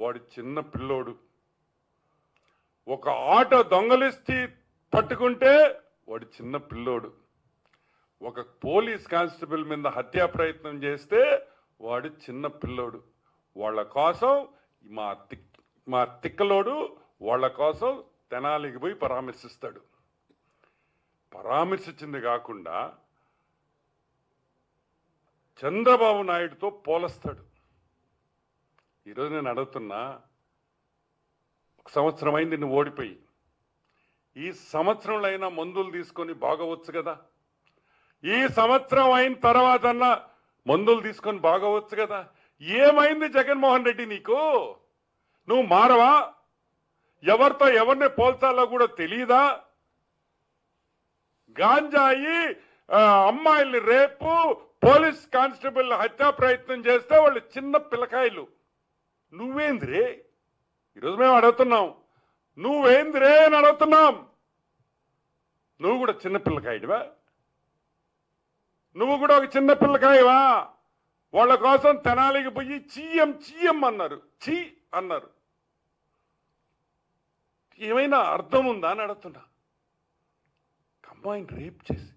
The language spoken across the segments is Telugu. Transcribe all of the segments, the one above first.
వాడి చిన్న పిల్లోడు. ఒక ఆటో దొంగలిస్తే పట్టుకుంటే వాడి చిన్న పిల్లోడు. ఒక పోలీస్ కానిస్టేబుల్ మీద హత్యా ప్రయత్నం చేస్తే వాడు చిన్న పిల్లోడు. వాళ్ళ కోసం మా తిక్కలోడు వాళ్ళ కోసం తెనాలికి పోయి పరామర్శిస్తాడు. పరామర్శించింది కాకుండా చంద్రబాబు నాయుడుతో పోలుస్తాడు. ఈరోజు నేను అడుగుతున్నా, 1 సంవత్సరం అయింది నువ్వు ఓడిపోయి. ఈ సంవత్సరంలో అయినా మందులు తీసుకొని బాగవచ్చు కదా. ఈ సంవత్సరం అయిన తర్వాత మందులు తీసుకొని బాగవచ్చు కదా. ఏమైంది జగన్మోహన్ రెడ్డి నీకు? నువ్వు మారవా? ఎవరితో ఎవరిని పోల్చాలో కూడా తెలియదా? గాంజాయి, అమ్మాయిల్ని రేపు, పోలీస్ కానిస్టేబుల్ హత్యా ప్రయత్నం చేస్తే వాళ్ళు చిన్న పిల్లకాయలు. నువ్వేంద్రే? ఈరోజు మేము అడుగుతున్నాం, నువ్వేంద్రే అని అడుగుతున్నాం. నువ్వు కూడా చిన్న పిల్లకాయడివా? నువ్వు కూడా ఒక చిన్న పిల్లకాయవా? వాళ్ళ కోసం తెనాలికి పోయి చీయం అన్నారు, చీ అన్నారు. ఏమైనా అర్థం ఉందా అని అడుగుతున్నా. అమ్మాయిని రేప్ చేసి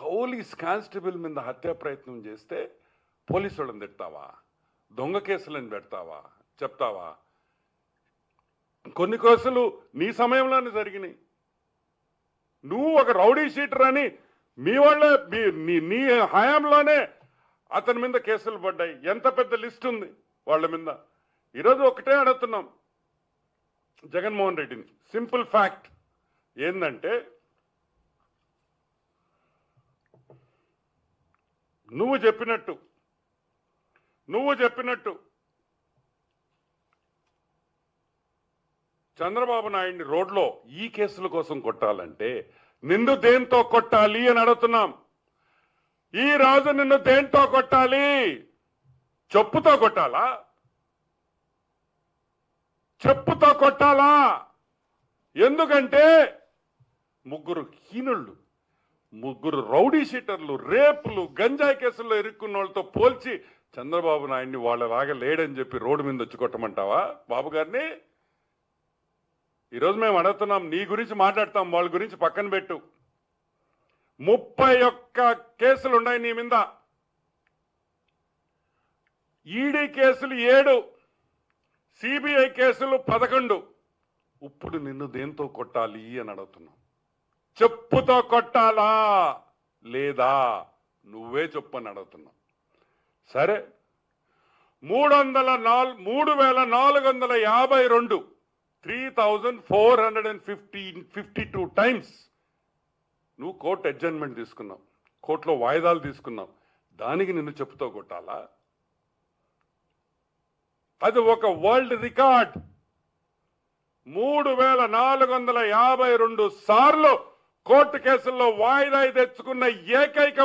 పోలీస్ కానిస్టేబుల్ మీద హత్యా ప్రయత్నం చేస్తే పోలీసు వాళ్ళని తిడతావా? దొంగ కేసులను పెడతావా? చెప్తావా? కొన్ని కేసులు నీ సమయంలోనే జరిగినాయి. నువ్వు ఒక రౌడీ షీటర్ అని మీ వాళ్ళే నీ హయాంలోనే అతని మీద కేసులు పడ్డాయి. ఎంత పెద్ద లిస్ట్ ఉంది వాళ్ళ మీద. ఈరోజు ఒకటే అడుగుతున్నాం జగన్మోహన్ రెడ్డిని. సింపుల్ ఫ్యాక్ట్ ఏంటంటే, నువ్వు చెప్పినట్టు చంద్రబాబు నాయుడిని రోడ్లో ఈ కేసుల కోసం కొట్టాలంటే నిన్ను దేంతో కొట్టాలి అని అడుగుతున్నాం. ఈ రోజు నిన్ను దేంతో కొట్టాలి? చెప్పుతో కొట్టాలా? చెప్పుతో కొట్టాలా? ఎందుకంటే ముగ్గురు హీనుళ్ళు, ముగ్గురు రౌడీ షీటర్లు, రేపులు, గంజాయి కేసుల్లో ఇరుక్కున్న వాళ్ళతో పోల్చి చంద్రబాబు నాయుడిని వాళ్ళలాగా లేడని చెప్పి రోడ్డు మీద వచ్చి కొట్టమంటావా బాబు గారిని? ఈరోజు మేము అడుగుతున్నాం, నీ గురించి మాట్లాడతాం, వాళ్ళ గురించి పక్కన పెట్టు. 31 కేసులు ఉన్నాయి నీ మీద. ఈడీ కేసులు 7, సిబిఐ కేసులు 11. ఇప్పుడు నిన్ను దేంతో కొట్టాలి అని అడుగుతున్నాం. చెప్పుతో కొట్టాలా లేదా? నువ్వే చెప్పని అడుగుతున్నావు. సరే, 3,452 3,452 టైమ్స్ నువ్వు కోర్టు అడ్జర్న్మెంట్ తీసుకున్నావు, కోర్టులో వాయిదాలు తీసుకున్నావు. దానికి నిన్ను చెప్పుతో కొట్టాలా? అది ఒక వరల్డ్ రికార్డ్. 3,452 సార్లు కోర్టు కేసుల్లో వాయిదా తెచ్చుకున్న ఏకైక